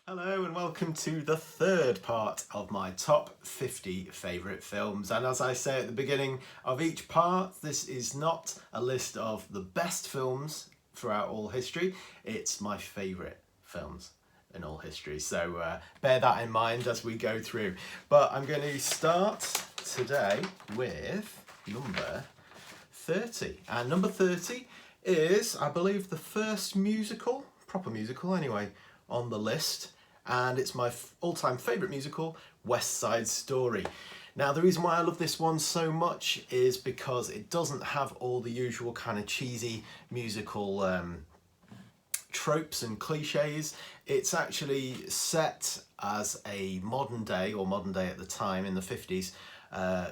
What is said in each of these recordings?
Hello and welcome to the third part of my top 50 favourite films. And as I say at the beginning of each part, this is not a list of the best films throughout all history. It's my favourite films in all history. So bear that in mind as we go through. But I'm going to start today with number 30. And number 30 is, I believe, the first musical, proper musical anyway, on the list. And it's my all-time favourite musical, West Side Story. Now, the reason why I love this one so much is because it doesn't have all the usual kind of cheesy musical tropes and cliches. It's actually set as a modern day, or modern day at the time in the 50s,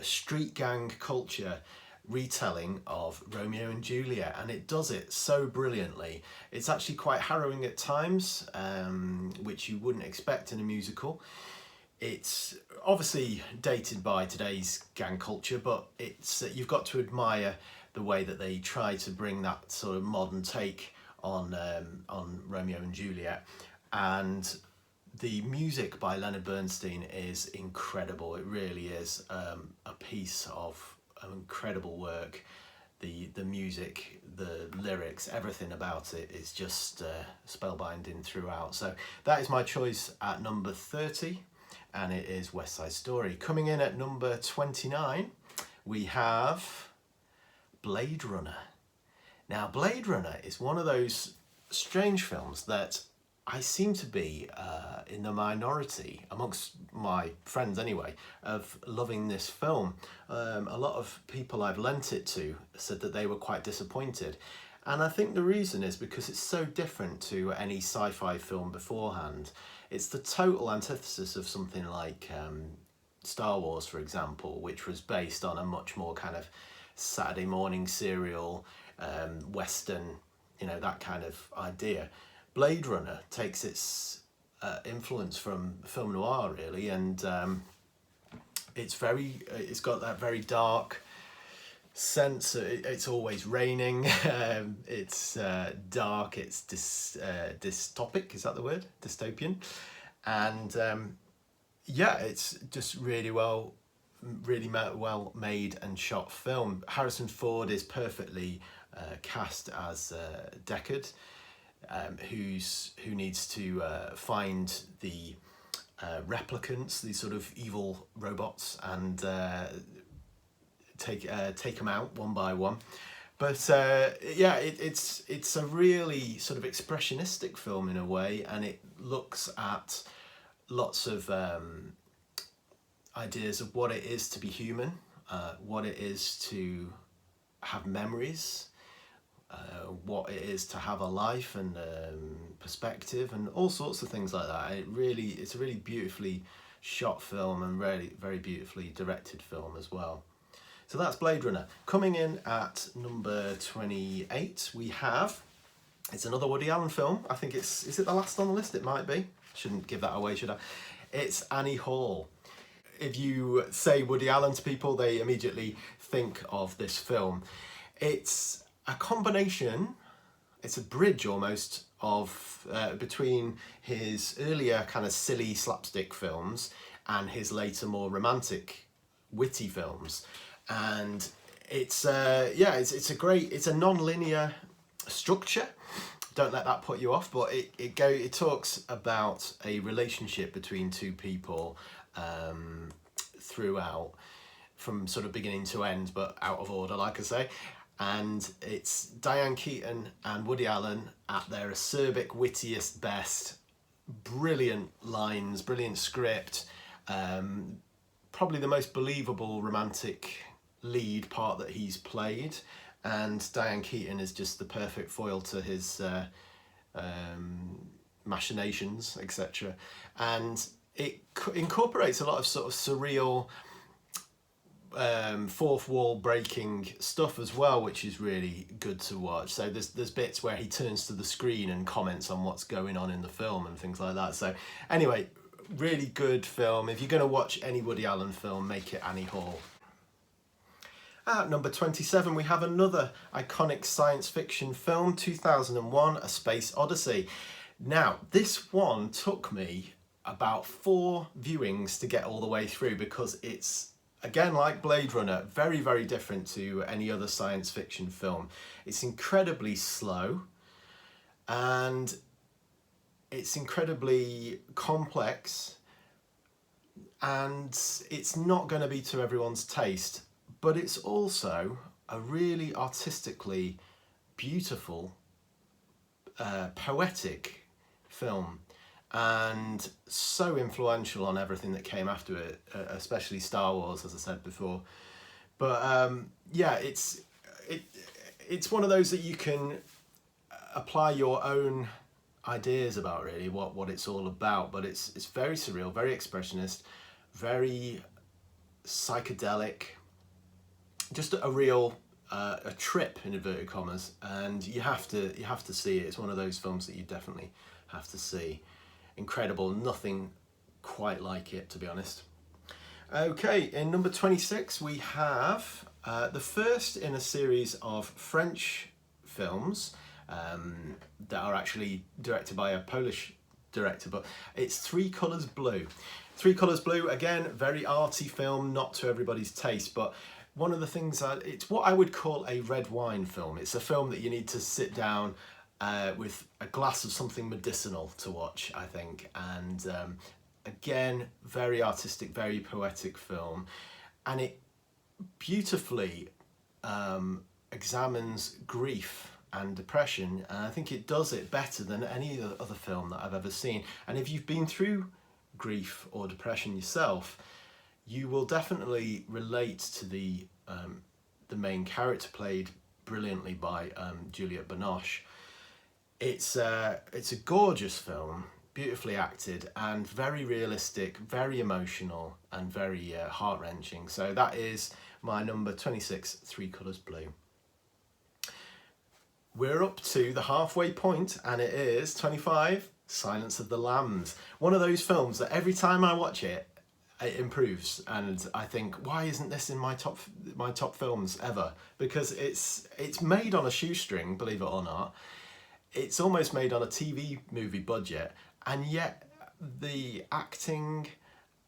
street gang culture retelling of Romeo and Juliet, and it does it so brilliantly. It's actually quite harrowing at times, which you wouldn't expect in a musical. It's obviously dated by today's gang culture, but it's you've got to admire the way that they try to bring that sort of modern take on Romeo and Juliet. And the music by Leonard Bernstein is incredible. It really is a piece of incredible work. The music, the lyrics, everything about it is just spellbinding throughout. So that is my choice at number 30, and it is West Side Story. Coming in at number 29, we have Blade Runner. Now, Blade Runner is one of those strange films that I seem to be in the minority, amongst my friends anyway, of loving this film. A lot of people I've lent it to said that they were quite disappointed. And I think the reason is because it's so different to any sci-fi film beforehand. It's the total antithesis of something like Star Wars, for example, which was based on a much more kind of Saturday morning serial, Western, that kind of idea. Blade Runner takes its influence from film noir, really, and it's got that very dark sense. It's always raining. It's dark. It's dystopic. Is that the word? Dystopian, and it's just really well made and shot film. Harrison Ford is perfectly cast as Deckard. Who needs to find the replicants, these sort of evil robots, and take them out one by one. But it's a really sort of expressionistic film in a way, and it looks at lots of ideas of what it is to be human, what it is to have memories, what it is to have a life and perspective, and all sorts of things like that. It's a really beautifully shot film and really very beautifully directed film as well. So that's Blade Runner. Coming in at number 28, we have, it's another Woody Allen film. I think is it the last on the list? It might be. Shouldn't give that away, should I? It's Annie Hall. If you say Woody Allen to people, they immediately think of this film. It's a combination, it's a bridge almost of between his earlier kind of silly slapstick films and his later more romantic, witty films. And it's a non-linear structure. Don't let that put you off, but it talks about a relationship between two people throughout, from sort of beginning to end, but out of order, like I say. And it's Diane Keaton and Woody Allen at their acerbic, wittiest best. Brilliant lines, brilliant script, probably the most believable romantic lead part that he's played, and Diane Keaton is just the perfect foil to his machinations, etc. And it incorporates a lot of sort of surreal, fourth wall breaking stuff as well, which is really good to watch. So there's bits where he turns to the screen and comments on what's going on in the film and things like that. So anyway, really good film. If you're going to watch any Woody Allen film, make it Annie Hall. At number 27, we have another iconic science fiction film, 2001: A Space Odyssey. Now, this one took me about 4 viewings to get all the way through because it's, again, like Blade Runner, very, very different to any other science fiction film. It's incredibly slow and it's incredibly complex, and it's not going to be to everyone's taste, but it's also a really artistically beautiful, poetic film, and so influential on everything that came after it, especially Star Wars, as I said before. But yeah, it's one of those that you can apply your own ideas about, really, what it's all about. But it's very surreal, very expressionist, very psychedelic, just a real a trip in inverted commas, and you have to see it. It's one of those films that you definitely have to see. Incredible, nothing quite like it, to be honest. Okay, in number 26 we have the first in a series of French films that are actually directed by a Polish director, but it's Three Colours Blue. Three Colours Blue, again, very arty film, not to everybody's taste, but one of the things it's what I would call a red wine film. It's a film that you need to sit down with a glass of something medicinal to watch, I think. And again, very artistic, very poetic film, and it beautifully examines grief and depression, and I think it does it better than any other film that I've ever seen. And if you've been through grief or depression yourself, you will definitely relate to the main character, played brilliantly by Juliette Binoche. It's a gorgeous film, beautifully acted, and very realistic, very emotional, and very heart-wrenching. So that is my number 26, Three Colours Blue. We're up to the halfway point, and it is 25, Silence of the Lambs. One of those films that every time I watch it, it improves, and I think, why isn't this in my top films ever? Because it's made on a shoestring, believe it or not. It's almost made on a TV movie budget, and yet the acting,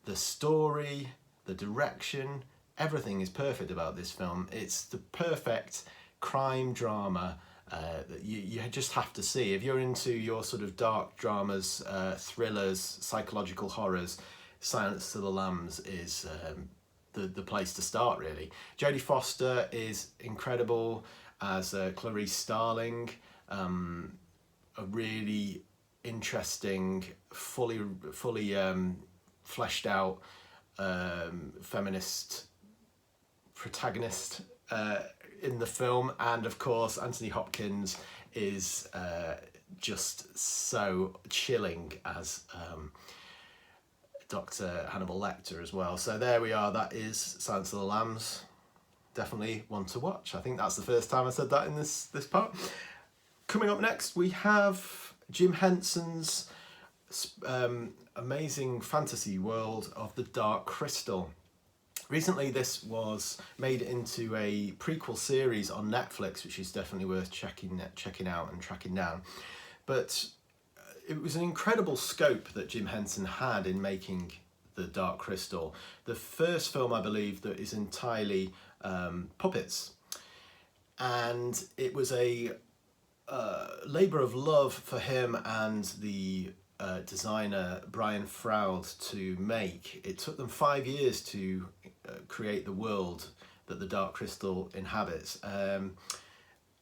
the story, the direction, everything is perfect about this film. It's the perfect crime drama that you just have to see. If you're into your sort of dark dramas, thrillers, psychological horrors, Silence of the Lambs is the place to start, really. Jodie Foster is incredible as Clarice Starling, a really interesting, fully fleshed out feminist protagonist in the film. And of course Anthony Hopkins is just so chilling as Dr. Hannibal Lecter as well. So there we are, that is Silence of the Lambs. Definitely one to watch. I think that's the first time I said that in this part. Coming up next we have Jim Henson's amazing fantasy world of The Dark Crystal. Recently this was made into a prequel series on Netflix, which is definitely worth checking out and tracking down. But it was an incredible scope that Jim Henson had in making The Dark Crystal. The first film, I believe, that is entirely puppets. And it was a labour of love for him and the designer Brian Froud to make. It took them 5 years to create the world that The Dark Crystal inhabits.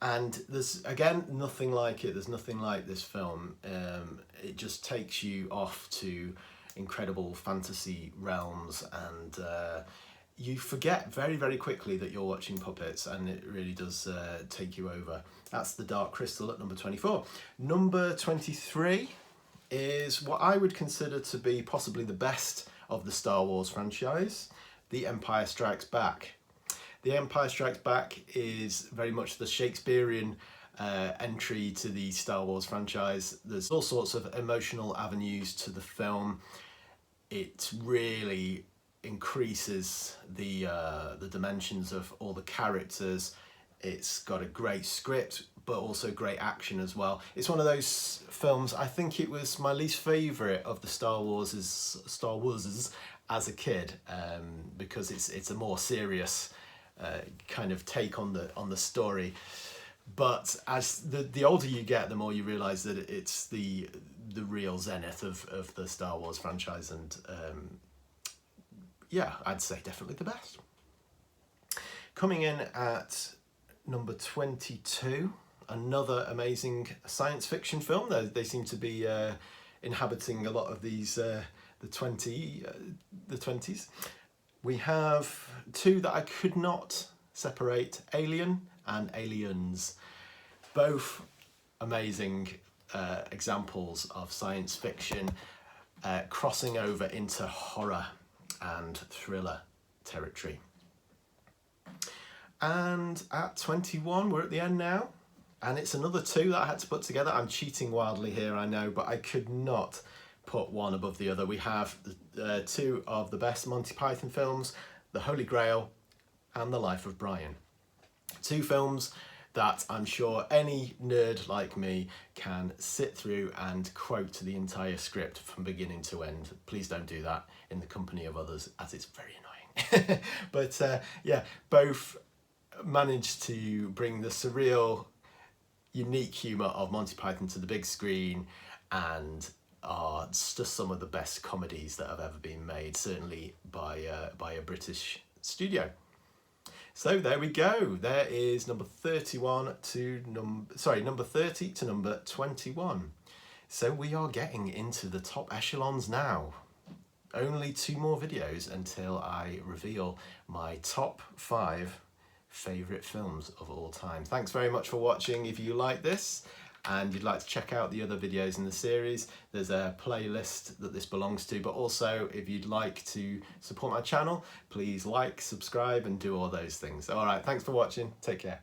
And there's, again, nothing like it. There's nothing like this film. It just takes you off to incredible fantasy realms, and you forget very, very quickly that you're watching puppets, and it really does take you over. That's The Dark Crystal at number 24. Number 23 is what I would consider to be possibly the best of the Star Wars franchise, The Empire Strikes Back. The Empire Strikes Back is very much the Shakespearean entry to the Star Wars franchise. There's all sorts of emotional avenues to the film. It really increases the dimensions of all the characters. It's got a great script, but also great action as well. It's one of those films, I think it was my least favourite of the Star Warses as a kid, because it's a more serious kind of take on the story. But as the older you get, the more you realise that it's the real zenith of the Star Wars franchise, and yeah, I'd say definitely the best. Coming in at number 22, another amazing science fiction film. They seem to be inhabiting a lot of these the 20s. We have two that I could not separate: Alien and Aliens. Both amazing examples of science fiction crossing over into horror and thriller territory. And at 21, we're at the end now, and it's another two that I had to put together. I'm cheating wildly here, I know, but I could not put one above the other. We have two of the best Monty Python films, The Holy Grail and The Life of Brian. Two films that I'm sure any nerd like me can sit through and quote the entire script from beginning to end. Please don't do that in the company of others, as it's very annoying. But yeah, both managed to bring the surreal, unique humour of Monty Python to the big screen, and are just some of the best comedies that have ever been made, certainly by a British studio. So there we go. There is number 30 to number 21. So we are getting into the top echelons now. Only 2 more videos until I reveal my top 5 favourite films of all time. Thanks very much for watching. If you like this and you'd like to check out the other videos in the series, there's a playlist that this belongs to, but also if you'd like to support my channel, please like, subscribe and do all those things. All right, thanks for watching. Take care.